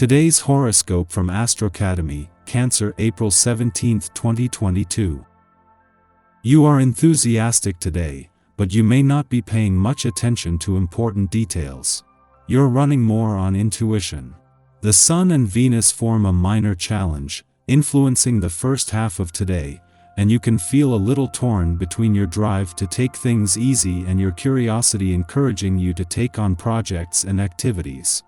Today's horoscope from Astrocademy, Cancer, April 17, 2022. You are enthusiastic today, but you may not be paying much attention to important details. You're running more on intuition. The Sun and Venus form a minor challenge, influencing the first half of today, and you can feel a little torn between your drive to take things easy and your curiosity encouraging you to take on projects and activities.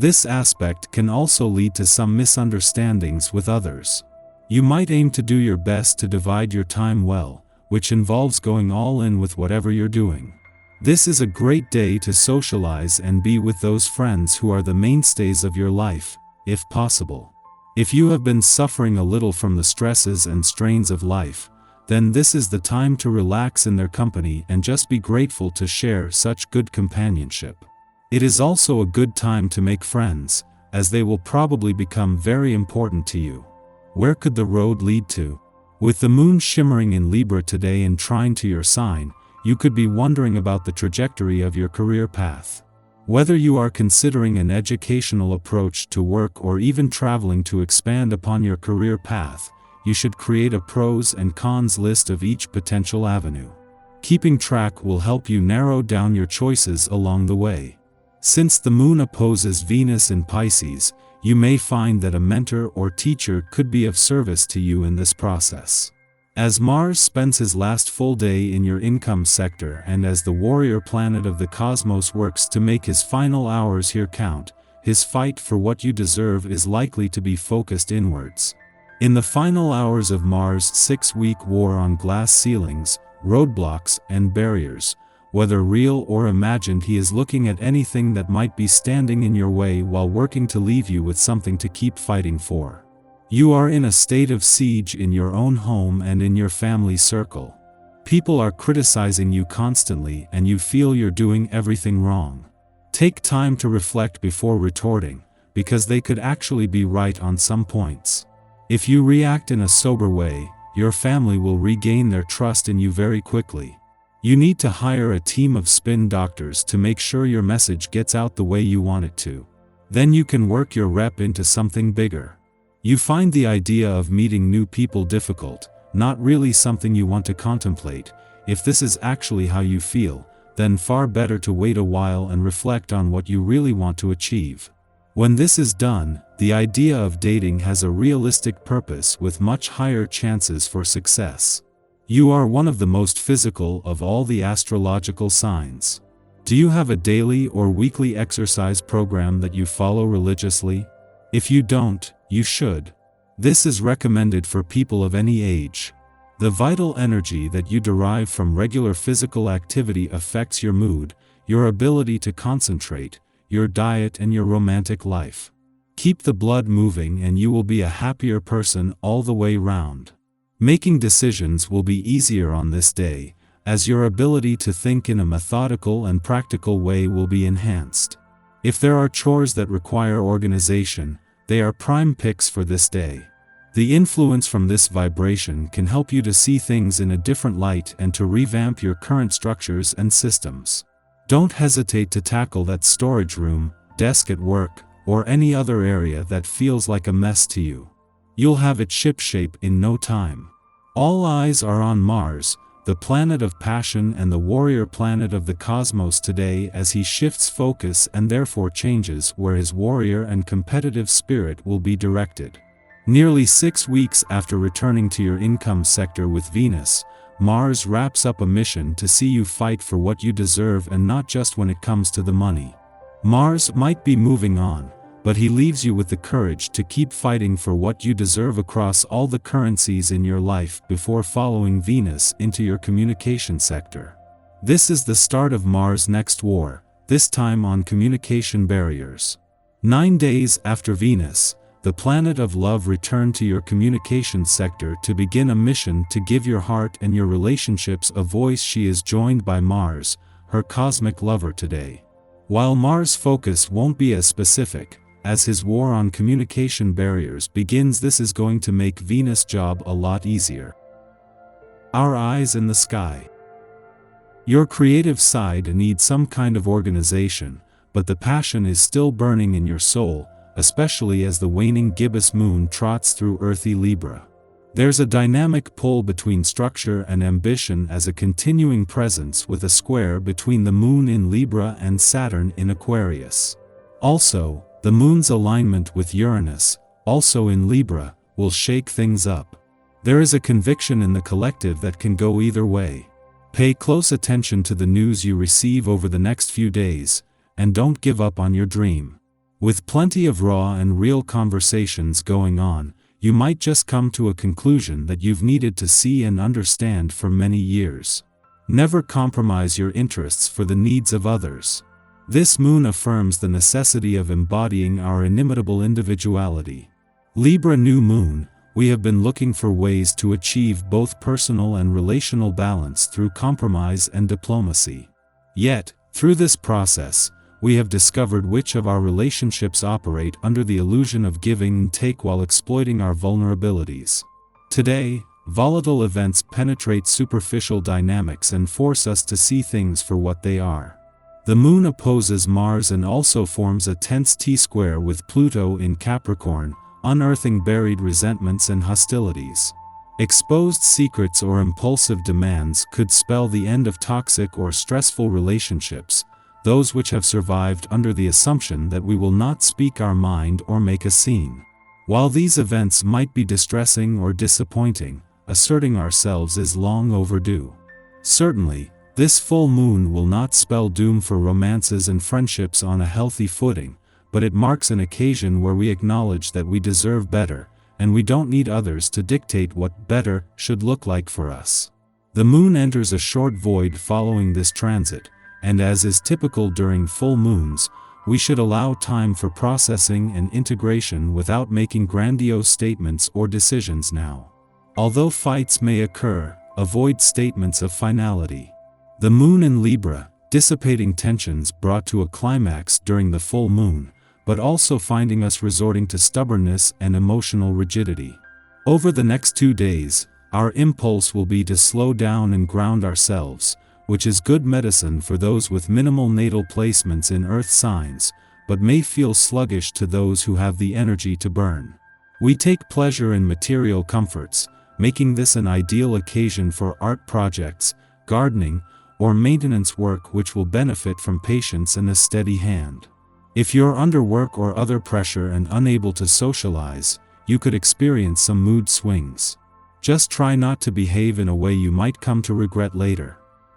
This aspect can also lead to some misunderstandings with others. You might aim to do your best to divide your time well, which involves going all in with whatever you're doing. This is a great day to socialize and be with those friends who are the mainstays of your life, if possible. If you have been suffering a little from the stresses and strains of life, then this is the time to relax in their company and just be grateful to share such good companionship. It is also a good time to make friends, as they will probably become very important to you. Where could the road lead to? With the moon shimmering in Libra today and trine to your sign, you could be wondering about the trajectory of your career path. Whether you are considering an educational approach to work or even traveling to expand upon your career path, you should create a pros and cons list of each potential avenue. Keeping track will help you narrow down your choices along the way. Since the moon opposes Venus in Pisces, you may find that a mentor or teacher could be of service to you in this process. As Mars spends his last full day in your income sector and as the warrior planet of the cosmos works to make his final hours here count, his fight for what you deserve is likely to be focused inwards. In the final hours of Mars' 6-week war on glass ceilings, roadblocks, and barriers, whether real or imagined, he is looking at anything that might be standing in your way while working to leave you with something to keep fighting for. You are in a state of siege in your own home and in your family circle. People are criticizing you constantly and you feel you're doing everything wrong. Take time to reflect before retorting, because they could actually be right on some points. If you react in a sober way, your family will regain their trust in you very quickly. You need to hire a team of spin doctors to make sure your message gets out the way you want it to. Then you can work your rep into something bigger. You find the idea of meeting new people difficult, not really something you want to contemplate. If this is actually how you feel, then far better to wait a while and reflect on what you really want to achieve. When this is done, the idea of dating has a realistic purpose with much higher chances for success. You are one of the most physical of all the astrological signs. Do you have a daily or weekly exercise program that you follow religiously? If you don't, you should. This is recommended for people of any age. The vital energy that you derive from regular physical activity affects your mood, your ability to concentrate, your diet, and your romantic life. Keep the blood moving and you will be a happier person all the way round. Making decisions will be easier on this day, as your ability to think in a methodical and practical way will be enhanced. If there are chores that require organization, they are prime picks for this day. The influence from this vibration can help you to see things in a different light and to revamp your current structures and systems. Don't hesitate to tackle that storage room, desk at work, or any other area that feels like a mess to you. You'll have it shipshape in no time. All eyes are on Mars, the planet of passion and the warrior planet of the cosmos today, as he shifts focus and therefore changes where his warrior and competitive spirit will be directed. Nearly 6 weeks after returning to your income sector with Venus, Mars wraps up a mission to see you fight for what you deserve, and not just when it comes to the money. Mars might be moving on, but he leaves you with the courage to keep fighting for what you deserve across all the currencies in your life before following Venus into your communication sector. This is the start of Mars' next war, this time on communication barriers. 9 days after Venus, the planet of love returned to your communication sector to begin a mission to give your heart and your relationships a voice. She is joined by Mars, her cosmic lover today. While Mars' focus won't be as specific, as his war on communication barriers begins, this is going to make Venus' job a lot easier. Our eyes in the sky. Your creative side needs some kind of organization, but the passion is still burning in your soul, especially as the waning gibbous moon trots through earthy Libra. There's a dynamic pull between structure and ambition as a continuing presence with a square between the moon in Libra and Saturn in Aquarius. Also, the moon's alignment with Uranus, also in Libra, will shake things up. There is a conviction in the collective that can go either way. Pay close attention to the news you receive over the next few days, and don't give up on your dream. With plenty of raw and real conversations going on, you might just come to a conclusion that you've needed to see and understand for many years. Never compromise your interests for the needs of others. This moon affirms the necessity of embodying our inimitable individuality. Libra new moon, we have been looking for ways to achieve both personal and relational balance through compromise and diplomacy. Yet, through this process, we have discovered which of our relationships operate under the illusion of giving and take while exploiting our vulnerabilities. Today, volatile events penetrate superficial dynamics and force us to see things for what they are. The moon opposes Mars and also forms a tense T-square with Pluto in Capricorn, unearthing buried resentments and hostilities. Exposed secrets or impulsive demands could spell the end of toxic or stressful relationships, those which have survived under the assumption that we will not speak our mind or make a scene. While these events might be distressing or disappointing, asserting ourselves is long overdue. Certainly, this full moon will not spell doom for romances and friendships on a healthy footing, but it marks an occasion where we acknowledge that we deserve better, and we don't need others to dictate what better should look like for us. The moon enters a short void following this transit, and as is typical during full moons, we should allow time for processing and integration without making grandiose statements or decisions now. Although fights may occur, avoid statements of finality. The moon in Libra, dissipating tensions brought to a climax during the full moon, but also finding us resorting to stubbornness and emotional rigidity. Over the next 2 days, our impulse will be to slow down and ground ourselves, which is good medicine for those with minimal natal placements in earth signs, but may feel sluggish to those who have the energy to burn. We take pleasure in material comforts, making this an ideal occasion for art projects, gardening, or maintenance work which will benefit from patience and a steady hand. If you're under work or other pressure and unable to socialize, you could experience some mood swings. Just try not to behave in a way you might come to regret later.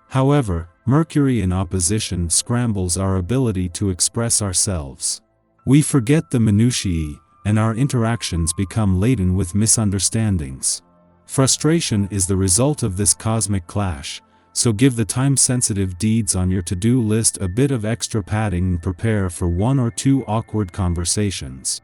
However, Mercury in opposition scrambles our ability to express ourselves. We forget the minutiae, and our interactions become laden with misunderstandings. Frustration is the result of this cosmic clash, so give the time-sensitive deeds on your to-do list a bit of extra padding and prepare for 1 or 2 awkward conversations.